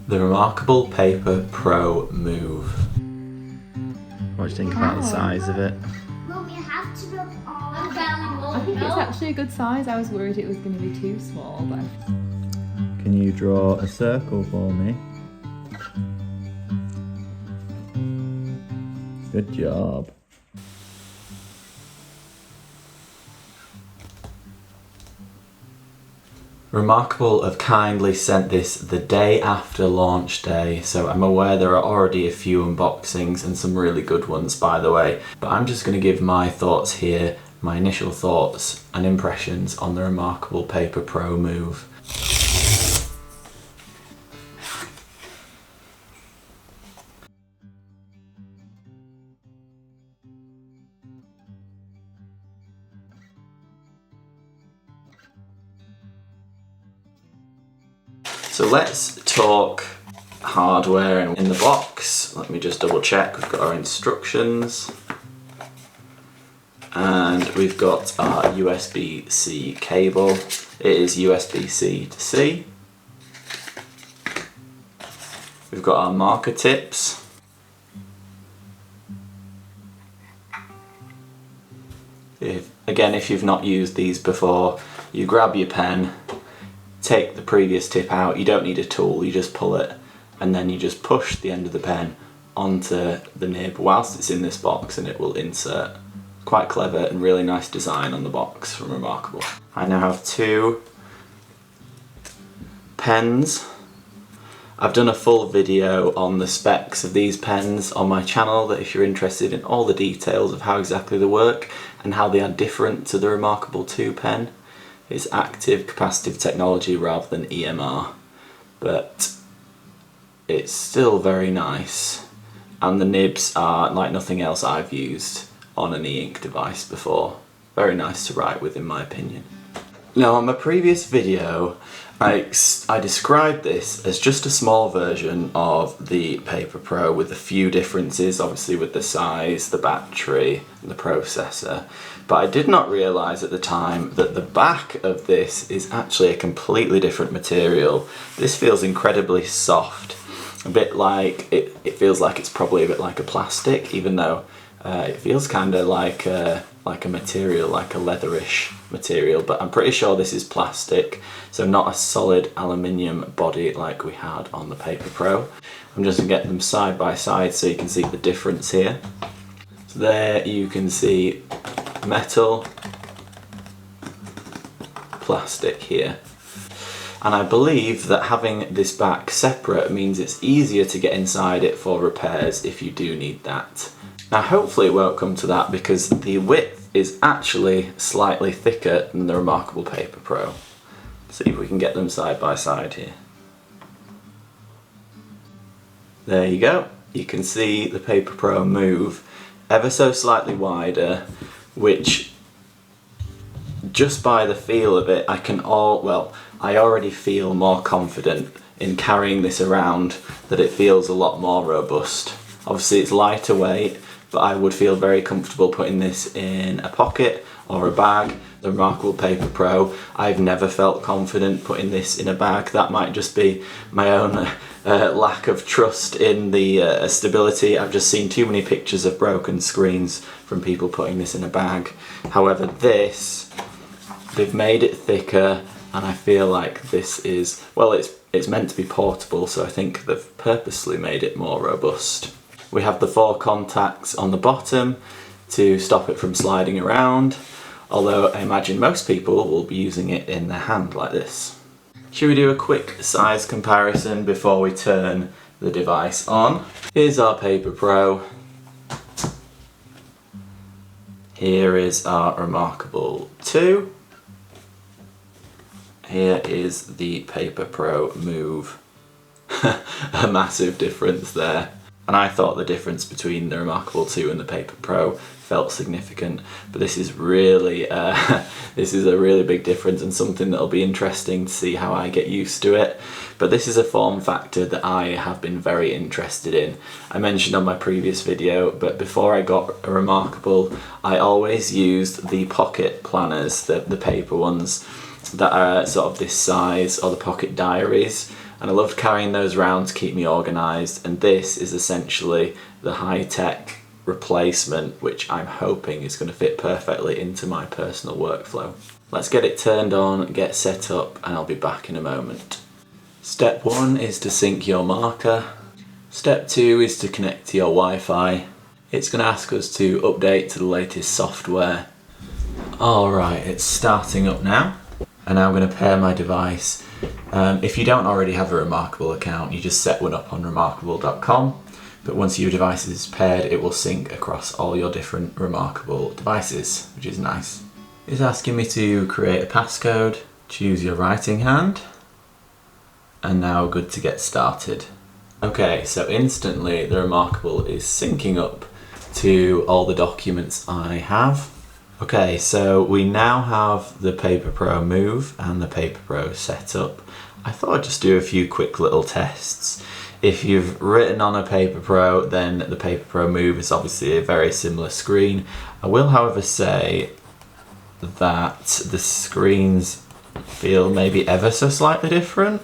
The reMarkable Paper Pro Move. What do you think about the size of it? Mum, you have to rub all I think it's actually a good size. I was worried it was going to be too small, but Can you draw a circle for me? Good job. reMarkable have kindly sent this the day after launch day, so I'm aware there are already a few unboxings and some really good ones, by the way, but I'm just going to give my thoughts here, my initial thoughts and impressions on the reMarkable Paper Pro Move. So let's talk hardware in the box. Let me just double check. We've got our instructions and we've got our USB-C cable. It is USB-C to C. We've got our marker tips. If you've not used these before, you grab your pen, take the previous tip out. You don't need a tool, you just pull it and then you just push the end of the pen onto the nib whilst it's in this box and it will insert. Quite clever and really nice design on the box from reMarkable. I now have two pens. I've done a full video on the specs of these pens on my channel, that if you're interested in all the details of how exactly they work and how they are different to the reMarkable 2 pen. It's active capacitive technology rather than EMR, but it's still very nice, and the nibs are like nothing else I've used on an e-ink device before. Very nice to write with, in my opinion. Now, on my previous video I described this as just a small version of the Paper Pro with a few differences, obviously with the size, the battery, and the processor. But I did not realise at the time that the back of this is actually a completely different material. This feels incredibly soft, a bit like, it feels like it's probably a bit like a plastic, even though it feels kind of like a material, like a leatherish material, but I'm pretty sure this is plastic, so not a solid aluminium body like we had on the Paper Pro. I'm just going to get them side by side so you can see the difference here. So there you can see metal, plastic here. And I believe that having this back separate means it's easier to get inside it for repairs if you do need that. Now hopefully it won't come to that, because the width is actually slightly thicker than the reMarkable Paper Pro. See if we can get them side by side here. There you go. You can see the Paper Pro move ever so slightly wider, which just by the feel of it, I already feel more confident in carrying this around, that it feels a lot more robust. Obviously it's lighter weight, but I would feel very comfortable putting this in a pocket or a bag. The reMarkable Paper Pro, I've never felt confident putting this in a bag. That might just be my own lack of trust in the stability. I've just seen too many pictures of broken screens from people putting this in a bag. However, this, they've made it thicker, and I feel like this is, well, it's meant to be portable, so I think they've purposely made it more robust. We have the 4 contacts on the bottom to stop it from sliding around, although I imagine most people will be using it in their hand like this. Should we do a quick size comparison before we turn the device on? Here's our Paper Pro. Here is our reMarkable 2. Here is the Paper Pro Move. A massive difference there. And I thought the difference between the reMarkable 2 and the Paper Pro felt significant, but this is really this is a really big difference, and something that'll be interesting to see how I get used to it. But this is a form factor that I have been very interested in. I mentioned on my previous video, but before I got a reMarkable, I always used the pocket planners, the paper ones that are sort of this size, or the pocket diaries. and I loved carrying those around to keep me organised, and this is essentially the high-tech replacement which I'm hoping is going to fit perfectly into my personal workflow. Let's get it turned on, get set up, and I'll be back in a moment. Step 1 is to sync your marker. Step 2 is to connect to your Wi-Fi. It's going to ask us to update to the latest software. Alright, it's starting up now, and now I'm going to pair my device. If you don't already have a reMarkable account, you just set one up on reMarkable.com, but once your device is paired, it will sync across all your different reMarkable devices, which is nice. It's asking me to create a passcode, choose your writing hand, and now good to get started. Okay, so instantly the reMarkable is syncing up to all the documents I have. Okay, so we now have the Paper Pro Move and the Paper Pro set up. I thought I'd just do a few quick little tests. If you've written on a Paper Pro, then the Paper Pro Move is obviously a very similar screen. I will, however, say that the screens feel maybe ever so slightly different.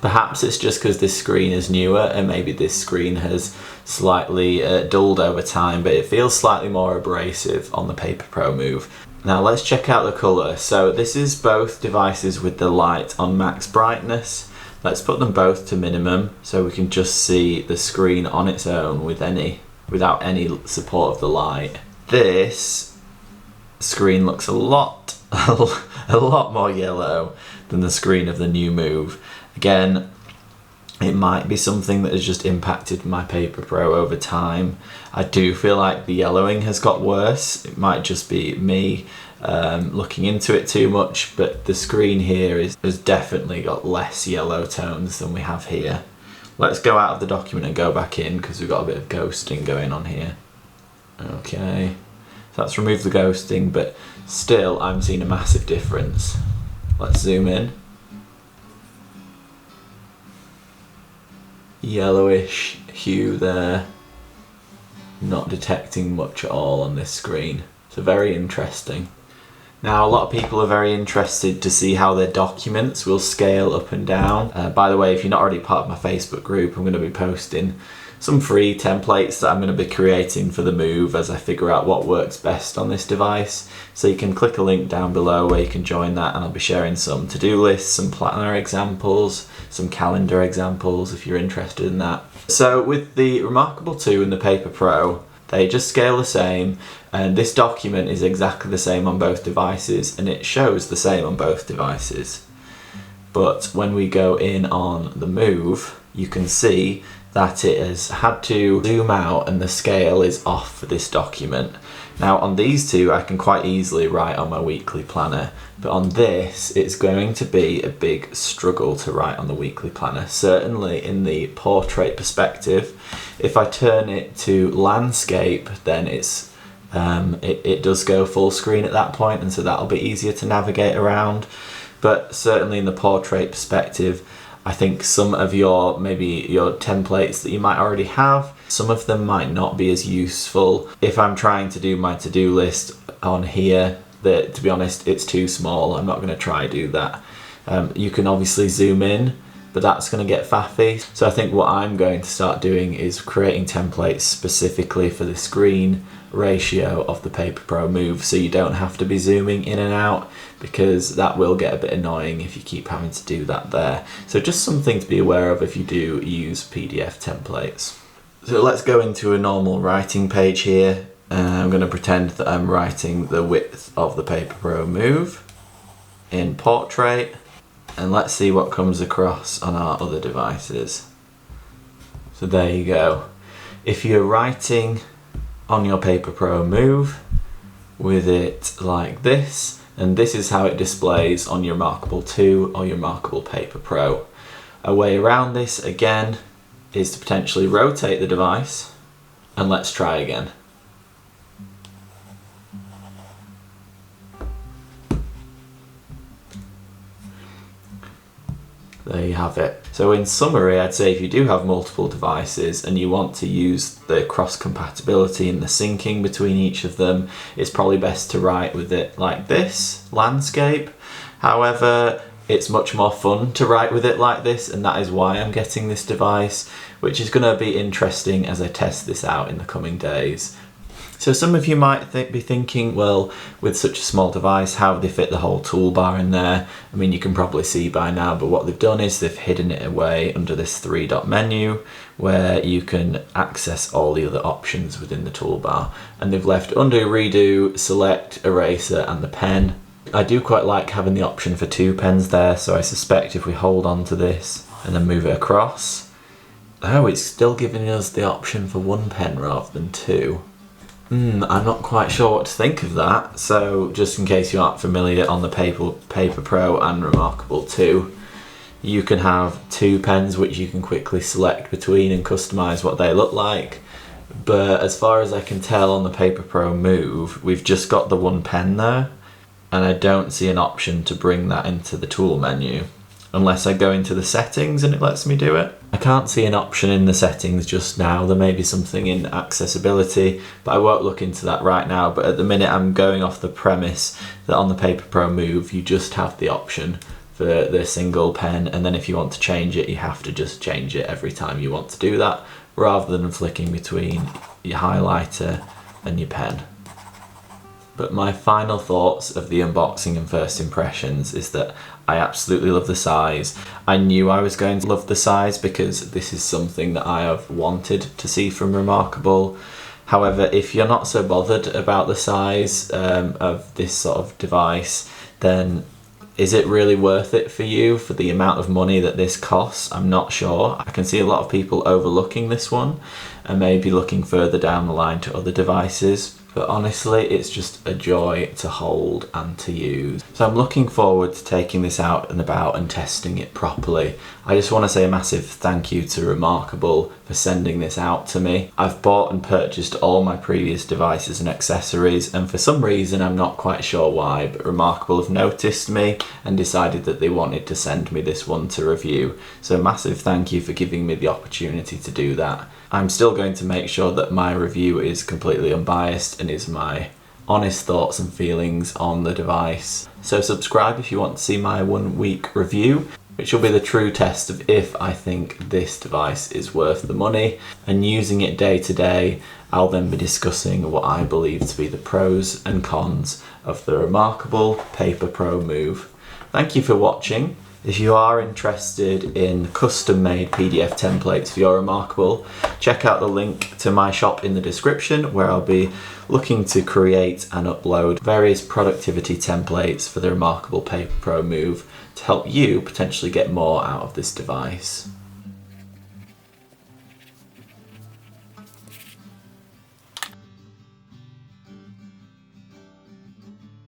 Perhaps it's just because this screen is newer and maybe this screen has slightly dulled over time, but it feels slightly more abrasive on the Paper Pro Move. Now let's check out the colour. So this is both devices with the light on max brightness. Let's put them both to minimum so we can just see the screen on its own without any support of the light. This screen looks a lot more yellow than the screen of the new Move. Again, it might be something that has just impacted my Paper Pro over time. I do feel like the yellowing has got worse. It might just be me looking into it too much, but the screen here has definitely got less yellow tones than we have here. Let's go out of the document and go back in because we've got a bit of ghosting going on here. Okay, so that's removed the ghosting, but still I'm seeing a massive difference. Let's zoom in. Yellowish hue there, not detecting much at all on this screen, so very interesting. Now a lot of people are very interested to see how their documents will scale up and down. By the way, if you're not already part of my Facebook group, I'm going to be posting some free templates that I'm going to be creating for the Move as I figure out what works best on this device. So you can click a link down below where you can join that, and I'll be sharing some to-do lists, some planner examples, some calendar examples if you're interested in that. So with the reMarkable 2 and the Paper Pro, they just scale the same, and this document is exactly the same on both devices and it shows the same on both devices. But when we go in on the Move, you can see that it has had to zoom out and the scale is off for this document. Now on these two I can quite easily write on my weekly planner, but on this it's going to be a big struggle to write on the weekly planner, certainly in the portrait perspective. If I turn it to landscape, then it does go full screen at that point, and so that'll be easier to navigate around. But certainly in the portrait perspective, I think some of your templates that you might already have, some of them might not be as useful. If I'm trying to do my to-do list on here, to be honest, it's too small. I'm not going to try do that. You can obviously zoom in, but that's going to get faffy. So I think what I'm going to start doing is creating templates specifically for the screen ratio of the Paper Pro Move, so you don't have to be zooming in and out, because that will get a bit annoying if you keep having to do that there. So just something to be aware of if you do use PDF templates. So let's go into a normal writing page here. I'm going to pretend that I'm writing the width of the Paper Pro Move in portrait, and let's see what comes across on our other devices. So there you go. If you're writing on your Paper Pro Move with it like this, and this is how it displays on your reMarkable 2 or your reMarkable Paper Pro. A way around this again is to potentially rotate the device, and let's try again. There you have it. So in summary, I'd say if you do have multiple devices and you want to use the cross compatibility and the syncing between each of them, it's probably best to write with it like this, landscape. However, it's much more fun to write with it like this, and that is why I'm getting this device, which is going to be interesting as I test this out in the coming days. So some of you might be thinking, well, with such a small device, how would they fit the whole toolbar in there? I mean, you can probably see by now, but what they've done is they've hidden it away under this 3-dot menu where you can access all the other options within the toolbar. And they've left undo, redo, select, eraser, and the pen. I do quite like having the option for 2 pens there, so I suspect if we hold on to this and then move it across, oh, it's still giving us the option for 1 pen rather than 2. I'm not quite sure what to think of that. So just in case you aren't familiar, on the Paper Pro and reMarkable 2, you can have 2 pens which you can quickly select between and customize what they look like. But as far as I can tell on the Paper Pro Move, we've just got the 1 pen there, and I don't see an option to bring that into the tool menu unless I go into the settings and it lets me do it. I can't see an option in the settings just now. There may be something in accessibility, but I won't look into that right now. But at the minute I'm going off the premise that on the Paper Pro Move you just have the option for the single pen, and then if you want to change it you have to just change it every time you want to do that, rather than flicking between your highlighter and your pen. But my final thoughts of the unboxing and first impressions is that I absolutely love the size. I knew I was going to love the size because this is something that I have wanted to see from reMarkable. However, if you're not so bothered about the size of this sort of device, then is it really worth it for you for the amount of money that this costs? I'm not sure. I can see a lot of people overlooking this one and maybe looking further down the line to other devices. But honestly, it's just a joy to hold and to use. So I'm looking forward to taking this out and about and testing it properly. I just want to say a massive thank you to reMarkable for sending this out to me. I've bought and purchased all my previous devices and accessories, and for some reason, I'm not quite sure why, but reMarkable have noticed me and decided that they wanted to send me this one to review. So massive thank you for giving me the opportunity to do that. I'm still going to make sure that my review is completely unbiased and is my honest thoughts and feelings on the device. So subscribe if you want to see my 1-week review, which will be the true test of if I think this device is worth the money. And using it day to day, I'll then be discussing what I believe to be the pros and cons of the reMarkable Paper Pro Move. Thank you for watching. If you are interested in custom-made PDF templates for your reMarkable, check out the link to my shop in the description, where I'll be looking to create and upload various productivity templates for the reMarkable Paper Pro Move to help you potentially get more out of this device.